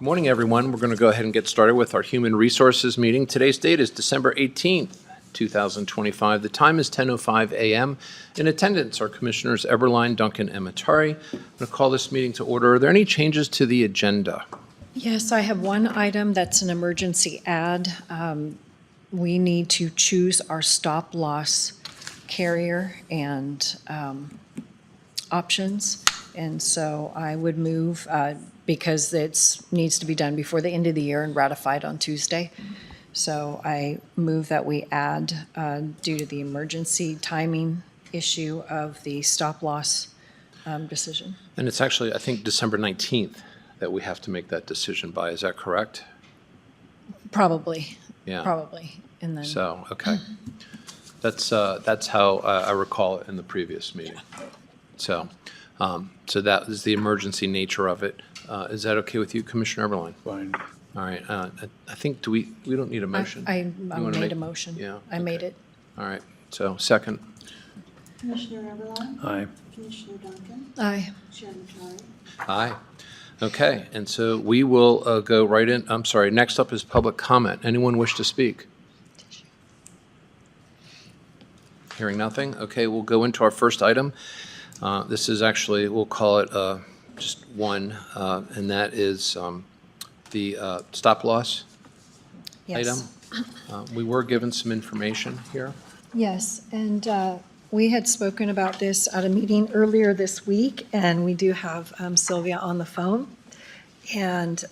Good morning, everyone. We're going to go ahead and get started with our Human Resources meeting. Today's date is December 18th, 2025. The time is 10:05 a.m. In attendance are Commissioners Eberline, Duncan, and Matari. I'm going to call this meeting to order. Are there any changes to the agenda? Yes, I have one item that's an emergency add. We need to choose our stop-loss carrier and options. And so I would move, because it needs to be done before the end of the year and ratified on Tuesday. So I move that we add, due to the emergency timing issue of the stop-loss decision. And it's actually, I think, December 19th that we have to make that decision by. Is that correct? Probably. Yeah. Probably. And then. So, okay. That's how I recall it in the previous meeting. So that is the emergency nature of it. Is that okay with you, Commissioner Eberline? Fine. All right. I think, we don't need a motion? I wanna made a motion. Yeah. I made it. All right. So, second. Commissioner Eberline? Aye. Commissioner Duncan? Aye. Chair Matari? Aye. Okay, and so we will go right in. I'm sorry, next up is public comment. Anyone wish to speak? Hearing nothing? Okay, we'll go into our first item. This is actually, we'll call it just one, and that is the stop-loss Yes. item. We were given some information here. Yes, and we had spoken about this at a meeting earlier this week, and we do have Sylvia on the phone. And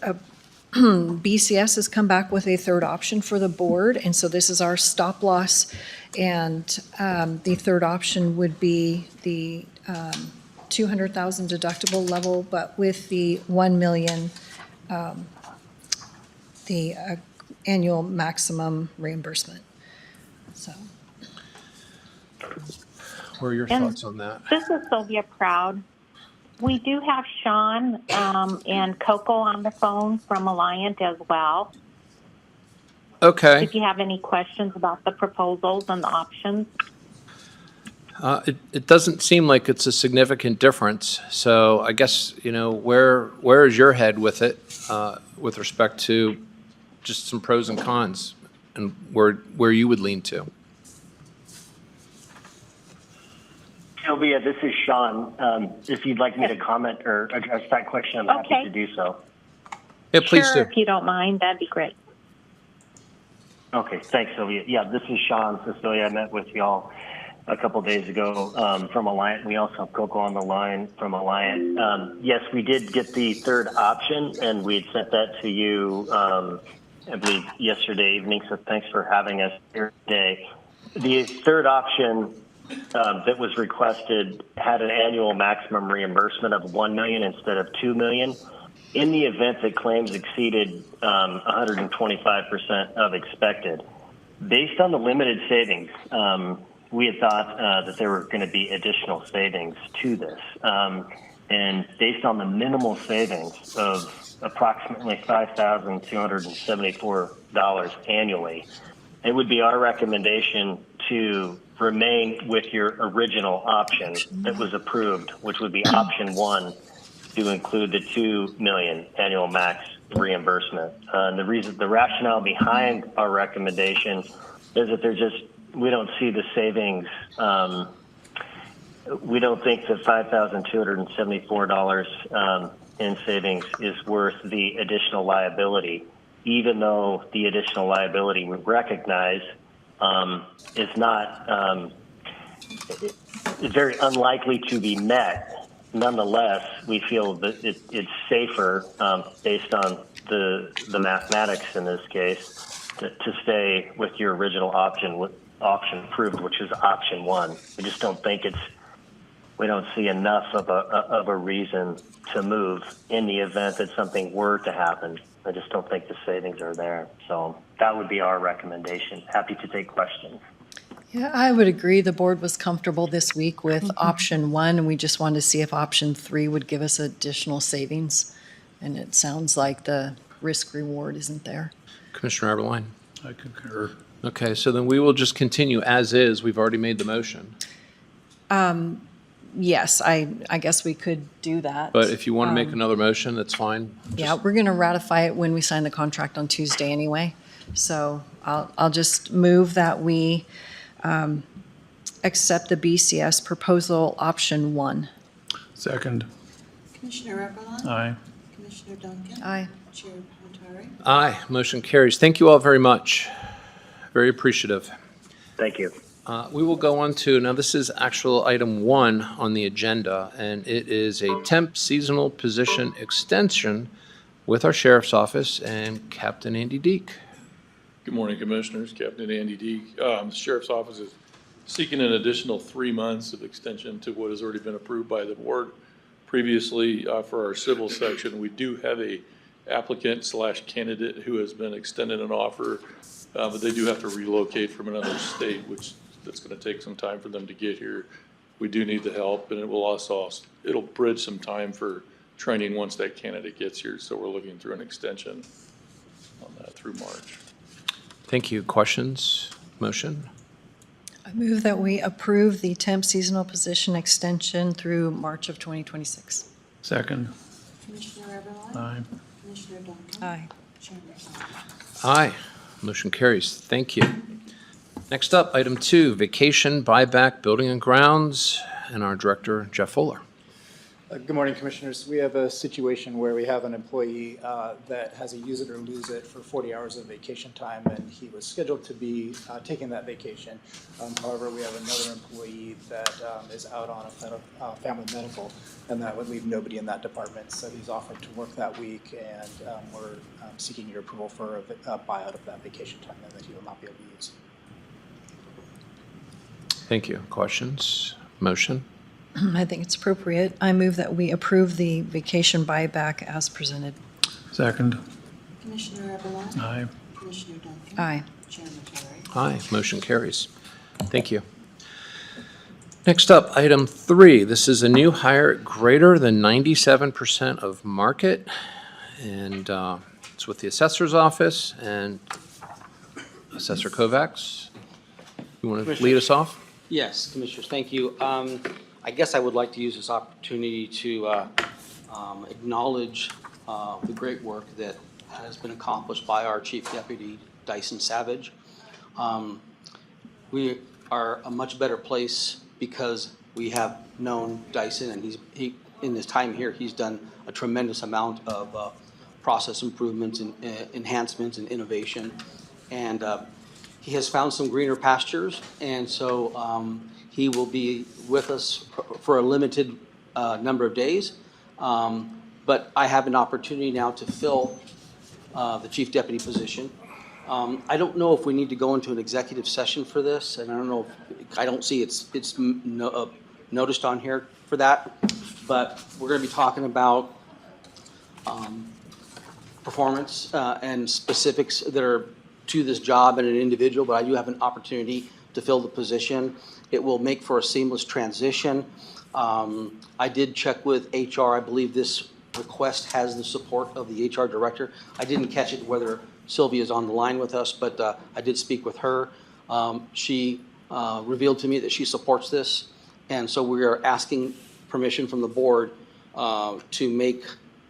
BCS has come back with a third option for the board, and so this is our stop loss. And the third option would be the 200,000 deductible level, but with the 1 million, the annual maximum reimbursement. So. What are your And thoughts on that? This is Sylvia Proud. We do have Sean and Coco on the phone from Alliant as well. Okay. If you have any questions about the proposals and the options. It doesn't seem like it's a significant difference, so I guess, where is your head with it, with respect to just some pros and cons, and where you would lean to? Sylvia, this is Sean. If you'd like me to comment or address that question, I'm happy to do so. Yeah, please Sure, do. if you don't mind, that'd be great. Okay, thanks, Sylvia. Yeah, this is Sean Cecilia. I met with y'all a couple days ago from Alliant. We also have Coco on the line from Alliant. Yes, we did get the third option, and we had sent that to you, I believe, yesterday evening, so thanks for having us here today. The third option that was requested had an annual maximum reimbursement of $1 million instead of $2 million. In the event that claims exceeded 125% of expected. Based on the limited savings, we had thought that there were going to be additional savings to this. And based on the minimal savings of approximately $5,274 annually, it would be our recommendation to remain with your original option that was approved, which would be option one, to include the $2 million annual max reimbursement. The rationale behind our recommendation is that we don't see the savings. We don't think that $5,274 in savings is worth the additional liability, even though the additional liability we recognize is not, it's very unlikely to be met. Nonetheless, we feel that it's safer, based on the mathematics in this case, to stay with your original option approved, which is option one. We just don't think we don't see enough of a reason to move in the event that something were to happen. I just don't think the savings are there. So that would be our recommendation. Happy to take questions. Yeah, I would agree. The board was comfortable this week with option one, and we just wanted to see if option three would give us additional savings. And it sounds like the risk reward isn't there. Commissioner Eberline? I concur. Okay, so then we will just continue as is. We've already made the motion. yes, I guess we could do that. But if you want to make another motion, that's fine. Yeah, we're going to ratify it when we sign the contract on Tuesday anyway. So I'll just move that we accept the BCS proposal option 1. Second. Commissioner Eberline? Aye. Commissioner Duncan? Aye. Chair Matari? Aye, motion carries. Thank you all very much. Very appreciative. Thank you. We will go on to, now this is actual item 1 on the agenda, and it is a temp seasonal position extension with our sheriff's office and Captain Andy Deek. Good morning, Commissioners. Captain Andy Deek. The Sheriff's Office is seeking an additional 3 months of extension to what has already been approved by the board. Previously, for our civil section, we do have a applicant/candidate who has been extended an offer, but they do have to relocate from another state, which that's going to take some time for them to get here. We do need the help, and it will also, it'll bridge some time for training once that candidate gets here. So we're looking through an extension on that through March. Thank you. Questions? Motion? I move that we approve the temp seasonal position extension through March of 2026. Second. Commissioner Eberline? Aye. Commissioner Duncan? Aye. Chair Matari? Aye. Motion carries. Thank you. Next up, item 2, vacation buyback building and grounds, and our director, Jeff Fuller. Good morning, Commissioners. We have a situation where we have an employee that has a use it or lose it for 40 hours of vacation time, and he was scheduled to be taking that vacation. However, we have another employee that is out on a family medical, and that would leave nobody in that department. So he's offered to work that week, and we're seeking your approval for a buyout of that vacation time and that he will not be able to use. Thank you. Questions? Motion? I think it's appropriate. I move that we approve the vacation buyback as presented. Second. Commissioner Eberline? Aye. Commissioner Duncan? Aye. Chair Matari? Aye. Motion carries. Thank you. Next up, item 3. This is a new hire greater than 97% of market, and it's with the Assessor's Office and Assessor Kovacs. You want to lead us off? Yes, Commissioners, thank you. I guess I would like to use this opportunity to acknowledge the great work that has been accomplished by our Chief Deputy, Dyson Savage. We are a much better place because we have known Dyson, and he in his time here, he's done a tremendous amount of process improvements and enhancements and innovation. And he has found some greener pastures, and so he will be with us for a limited number of days. But I have an opportunity now to fill the chief deputy position. I don't know if we need to go into an executive session for this, and I don't know if, I don't see it's noticed on here for that, but we're going to be talking about performance and specifics that are to this job and an individual, but I do have an opportunity to fill the position. It will make for a seamless transition. I did check with HR. I believe this request has the support of the HR director. I didn't catch it whether Sylvia is on the line with us, but I did speak with her. She revealed to me that she supports this, and so we are asking permission from the board to make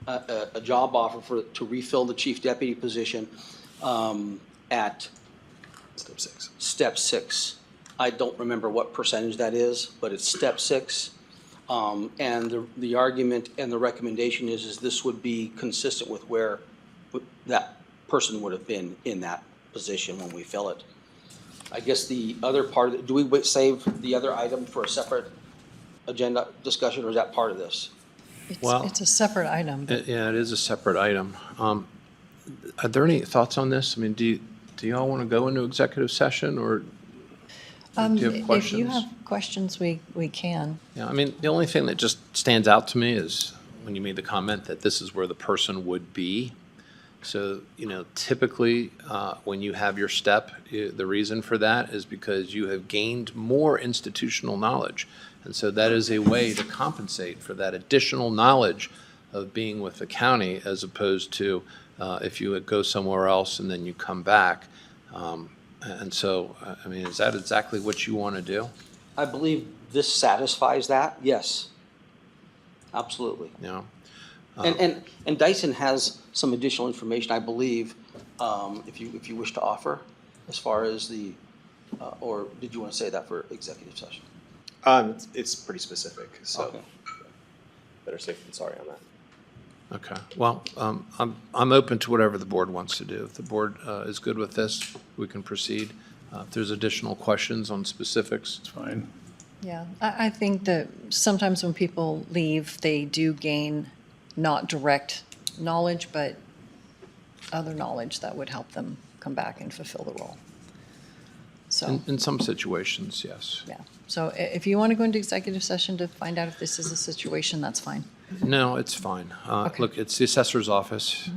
a job offer to refill the chief deputy position at step 6. I don't remember what percentage that is, but it's step 6. And the argument and the recommendation is this would be consistent with where that person would have been in that position when we fill it. I guess the other part of it, do we save the other item for a separate agenda discussion, or is that part of this? It's a separate item. Yeah, it is a separate item. Are there any thoughts on this? I mean, do you all want to go into executive session, or do you have questions? If you have questions, we can. Yeah, I mean, the only thing that just stands out to me is when you made the comment that this is where the person would be. So, typically when you have your step, the reason for that is because you have gained more institutional knowledge. And so that is a way to compensate for that additional knowledge of being with the county, as opposed to if you would go somewhere else and then you come back. And so, I mean, is that exactly what you want to do? I believe this satisfies that, yes. Absolutely. You know? And Dyson has some additional information, I believe, if you wish to offer, as far as the, or did you want to say that for executive session? It's pretty specific, so Okay. better safe than sorry on that. Okay, well, I'm open to whatever the board wants to do. If the board is good with this, we can proceed. If there's additional questions on specifics, it's fine. Yeah, I think that sometimes when people leave, they do gain not direct knowledge, but other knowledge that would help them come back and fulfill the role. So, In some situations, yes. yeah. So if you want to go into executive session to find out if this is a situation, that's fine. No, it's fine. Okay. Look, it's the assessor's office.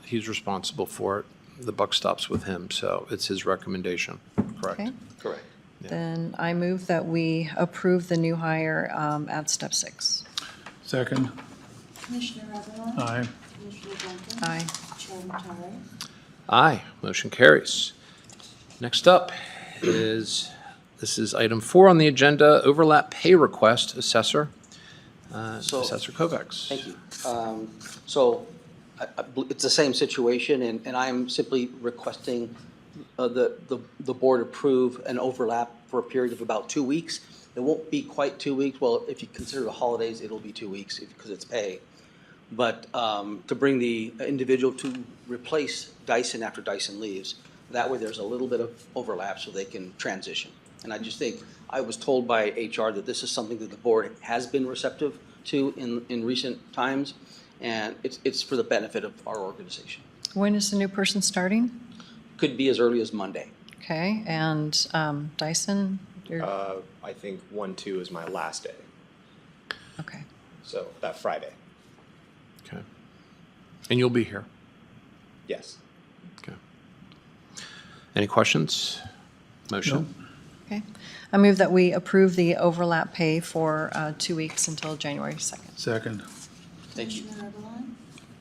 He's responsible for it. The buck stops with him, so it's his recommendation, correct? Okay? Correct. Yeah. Then I move that we approve the new hire at step 6. Second. Commissioner Eberline? Aye. Commissioner Duncan? Aye. Chair Matari? Aye, motion carries. Next up is, this is item 4 on the agenda, overlap pay request, assessor, So- Assessor Kovacs. Thank you. So it's the same situation, and I'm simply requesting the board approve an overlap for a period of about 2 weeks. It won't be quite 2 weeks. Well, if you consider the holidays, it'll be 2 weeks because it's pay. But to bring the individual to replace Dyson after Dyson leaves, that way there's a little bit of overlap so they can transition. And I just think, I was told by HR that this is something that the board has been receptive to in recent times, and it's for the benefit of our organization. When is the new person starting? Could be as early as Monday. Okay, and Dyson, you're, I think 1/2 is my last day, okay. so that Friday. Okay. And you'll be here? Yes. Okay. Any questions? Motion? Okay. I move that we approve the overlap pay for 2 weeks until January 2nd. Second. Thank you. Commissioner Eberline?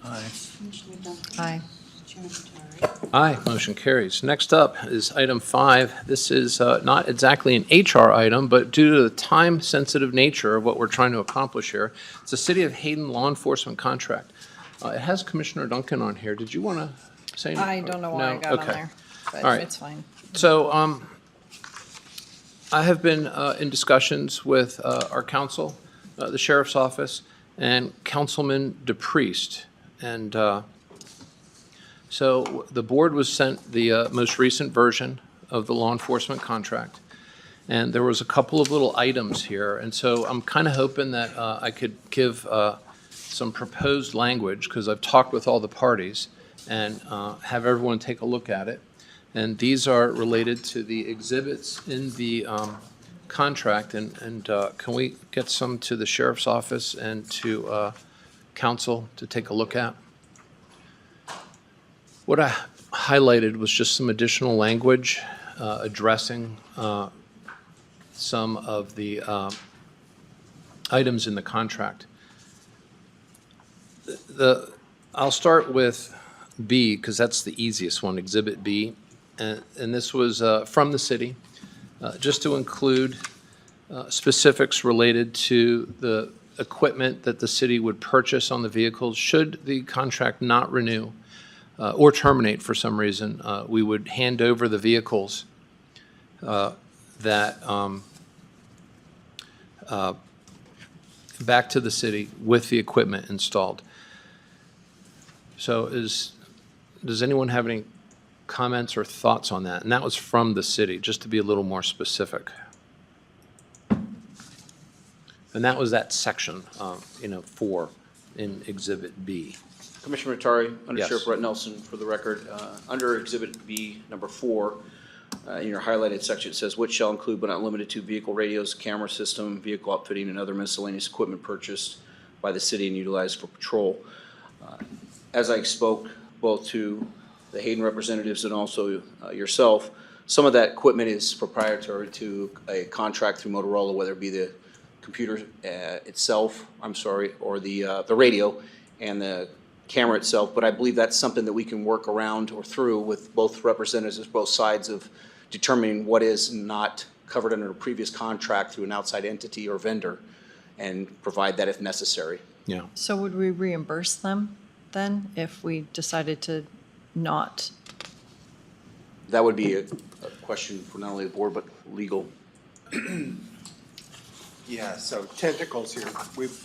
Aye. Commissioner Duncan? Aye. Chair Matari? Aye, motion carries. Next up is item 5. This is not exactly an HR item, but due to the time-sensitive nature of what we're trying to accomplish here, it's a City of Hayden law enforcement contract. It has Commissioner Duncan on here. Did you want to say anything? I don't know why I No? got on Okay. there, but All right. it's fine. So I have been in discussions with our council, the sheriff's office, and Councilman DePriest. And so the board was sent the most recent version of the law enforcement contract. And there was a couple of little items here. And so I'm kind of hoping that I could give some proposed language, because I've talked with all the parties, and have everyone take a look at it. And these are related to the exhibits in the contract. And can we get some to the sheriff's office and to council to take a look at? What I highlighted was just some additional language addressing some of the items in the contract. I'll start with B, because that's the easiest one, Exhibit B. And this was from the city, just to include specifics related to the equipment that the city would purchase on the vehicles. Should the contract not renew or terminate for some reason, we would hand over the vehicles that back to the city with the equipment installed. So does anyone have any comments or thoughts on that? And that was from the city, just to be a little more specific. And that was that section, 4 in Exhibit B. Commissioner Matari, Under Yes. Sheriff Brett Nelson, for the record, under Exhibit B, number 4, in your highlighted section, it says, which shall include but not limited to vehicle radios, camera system, vehicle outfitting, and other miscellaneous equipment purchased by the city and utilized for patrol. As I spoke both to the Hayden representatives and also yourself, some of that equipment is proprietary to a contract through Motorola, whether it be the computer itself, or the radio and the camera itself, but I believe that's something that we can work around or through with both representatives, both sides of determining what is not covered under a previous contract through an outside entity or vendor and provide that if necessary. Yeah. So would we reimburse them then if we decided to not? That would be a question for not only the board, but legal. Yeah, so tentacles here,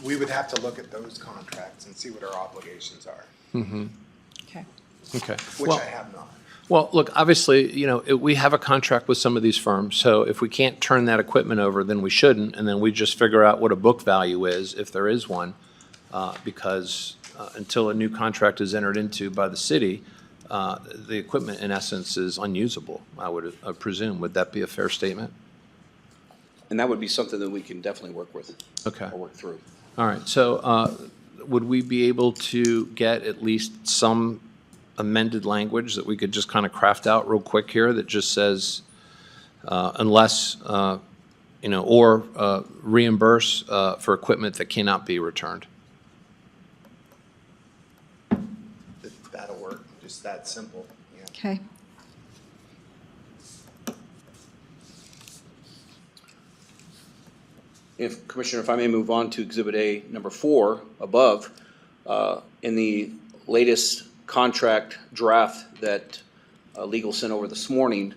we would have to look at those contracts and see what our obligations are, Okay. Okay. which Well- I have not. Well, look, obviously, we have a contract with some of these firms, so if we can't turn that equipment over, then we shouldn't, and then we just figure out what a book value is, if there is one, because until a new contract is entered into by the city, the equipment, in essence, is unusable, I would presume. Would that be a fair statement? And that would be something that we can definitely work with. Okay. Or work through. All right, so would we be able to get at least some amended language that we could just kind of craft out real quick here that just says, unless, or reimburse for equipment that cannot be returned? That'll work, just that simple, yeah. Okay. If, Commissioner, if I may move on to Exhibit A, number 4, above, in the latest contract draft that legal sent over this morning,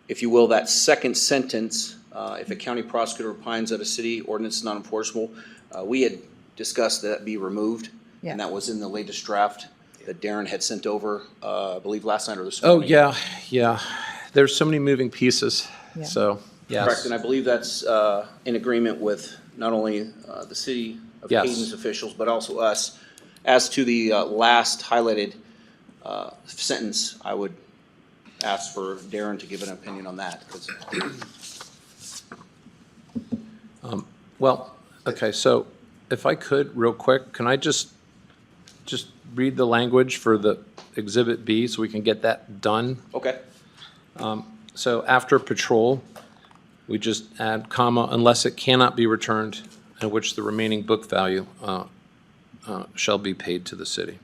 if you will, that second sentence, if a county prosecutor opines that a city ordinance is not enforceable, we had discussed that be removed, Yeah. and that was in the latest draft that Darren had sent over, I believe last night or this Oh, morning. yeah. There's so many moving pieces, Yeah. so, Correct, yes. and I believe that's in agreement with not only the city of Yes. Hayden's officials, but also us. As to the last highlighted sentence, I would ask for Darren to give an opinion on that. 'Cause Well, okay, so if I could, real quick, can I just read the language for the Exhibit B so we can get that done? Okay, So after patrol, we just add comma, unless it cannot be returned, in which the remaining book value shall be paid to the city.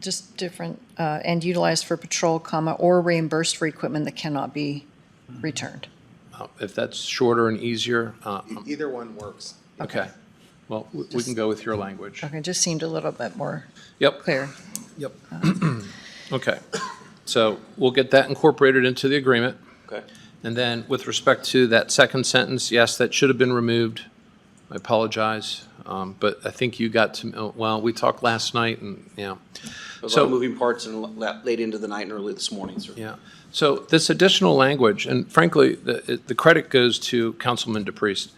Just different, and utilized for patrol, comma, or reimbursed for equipment that cannot be returned. If that's shorter and easier, Either one works. okay. Well, we can go with your language. Okay, just seemed a little bit more Yep. clear. Yep. Okay. So we'll get that incorporated into the agreement. okay. And then with respect to that second sentence, yes, that should have been removed. I apologize. But I think you got to, well, we talked last night and, yeah. A lot So- of moving parts and late into the night and early this morning, sir. Yeah. So this additional language, and frankly, the credit goes to Councilman DePriest.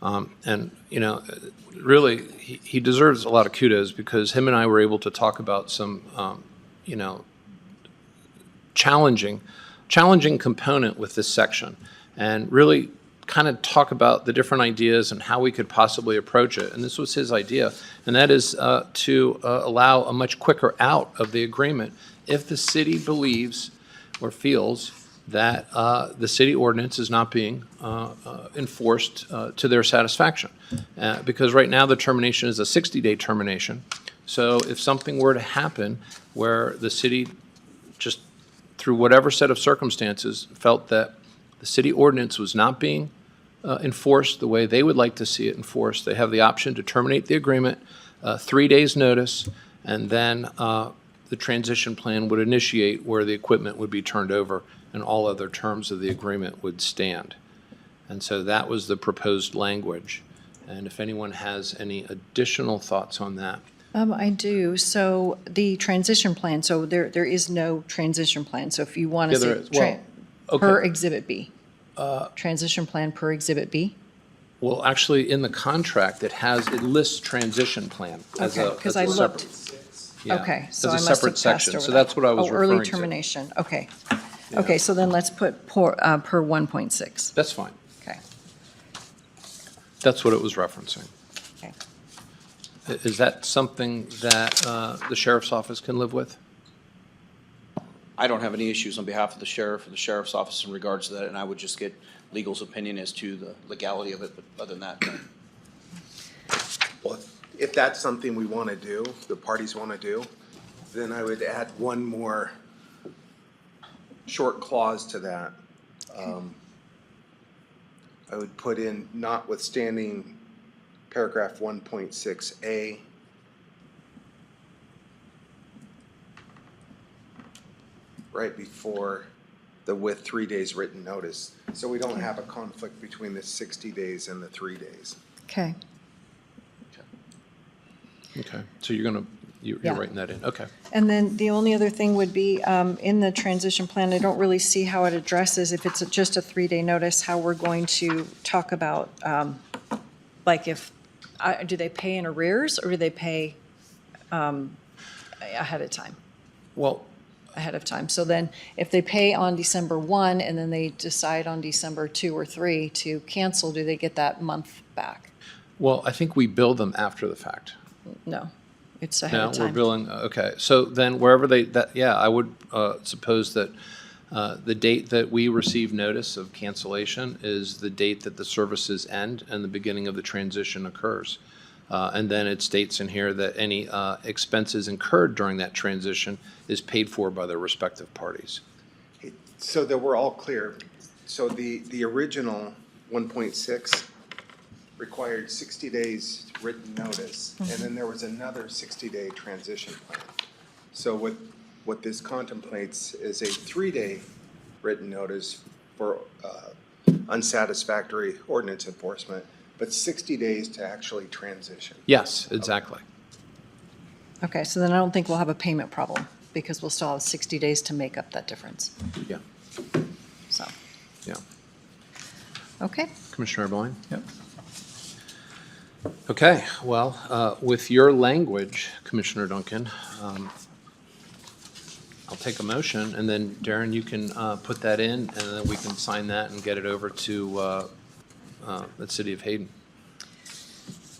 And, really, he deserves a lot of kudos because him and I were able to talk about some, challenging component with this section and really kind of talk about the different ideas and how we could possibly approach it. And this was his idea, and that is to allow a much quicker out of the agreement if the city believes or feels that the city ordinance is not being enforced to their satisfaction. Because right now, the termination is a 60-day termination. So if something were to happen where the city just through whatever set of circumstances felt that the city ordinance was not being enforced the way they would like to see it enforced, they have the option to terminate the agreement, 3 days' notice, and then the transition plan would initiate where the equipment would be turned over and all other terms of the agreement would stand. And so that was the proposed language. And if anyone has any additional thoughts on that. I do. So the transition plan, so there is no transition plan. So if you want to Yeah, there say is. Well, okay. per Exhibit B. Transition plan per Exhibit B? Well, actually, in the contract, it lists transition plan as Okay, a, 'cause as a I separate. looked. Yeah, Okay, so I as a must have separate passed section. over So that. that's what I was Oh, referring early to. termination, okay. Yeah. Okay, so then let's put per 1.6. That's fine. Okay, That's what it was referencing. okay. Is that something that the sheriff's office can live with? I don't have any issues on behalf of the sheriff or the sheriff's office in regards to that, and I would just get legal's opinion as to the legality of it, but other than that, no. Well, if that's something we want to do, the parties want to do, then I would add one more short clause to that. I would put in notwithstanding paragraph 1.6A. Right before the with 3 days written notice, so we don't have a conflict between the 60 days and the 3 days. Okay. Okay, so you're Yeah. writing that in, okay. And then the only other thing would be, in the transition plan, I don't really see how it addresses, if it's just a 3-day notice, how we're going to talk about, like if, do they pay in arrears or do they pay ahead of time? Well, Ahead of time. So then if they pay on December 1 and then they decide on December 2 or 3 to cancel, do they get that month back? well, I think we bill them after the fact. No, it's ahead No, of we're time. billing, okay. So then wherever I would suppose that the date that we receive notice of cancellation is the date that the services end and the beginning of the transition occurs. And then it states in here that any expenses incurred during that transition is paid for by the respective parties. So that we're all clear, so the original 1.6 required 60 days written notice, and then there was another 60-day transition plan. So what this contemplates is a 3-day written notice for unsatisfactory ordinance enforcement, but 60 days to actually transition. Yes, exactly. Okay, so then I don't think we'll have a payment problem because we'll still have 60 days to make up that difference. Yeah, So, yeah. okay. Commissioner Eberline? Yep. Okay, well, with your language, Commissioner Duncan, I'll take a motion, and then Darren, you can put that in, and then we can sign that and get it over to the City of Hayden.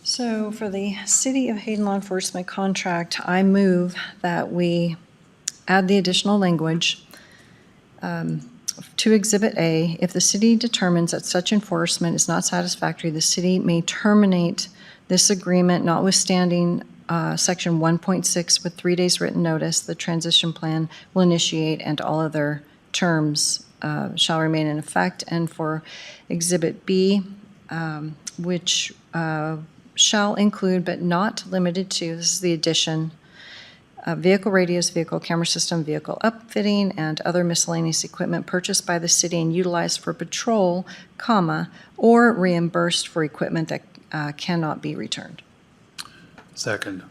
So for the City of Hayden law enforcement contract, I move that we add the additional language to Exhibit A. If the city determines that such enforcement is not satisfactory, the city may terminate this agreement notwithstanding Section 1.6 with 3 days written notice. The transition plan will initiate and all other terms shall remain in effect. And for Exhibit B, which shall include but not limited to, this is the addition, vehicle radios, vehicle camera system, vehicle upfitting, and other miscellaneous equipment purchased by the city and utilized for patrol, or reimbursed for equipment that cannot be returned. Second.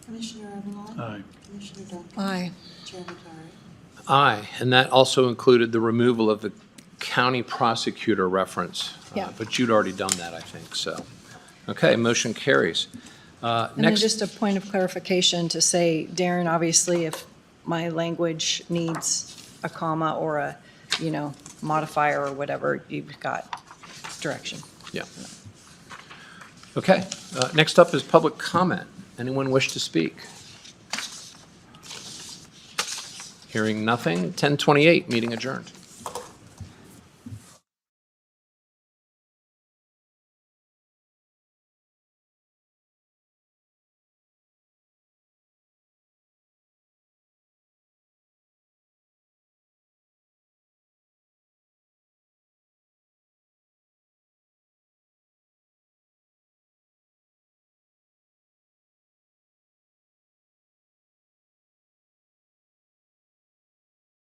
Commissioner Eberline? Aye. Commissioner Duncan? Aye. Chair Matari? Aye, and that also included the removal of the county prosecutor reference. Yeah. But you'd already done that, I think, so. Okay, motion carries. And then Next, just a point of clarification to say, Darren, obviously, if my language needs a comma or a, modifier or whatever, you've got direction. yeah. Okay, next up is public comment. Anyone wish to speak? Hearing nothing, 10:28, meeting adjourned.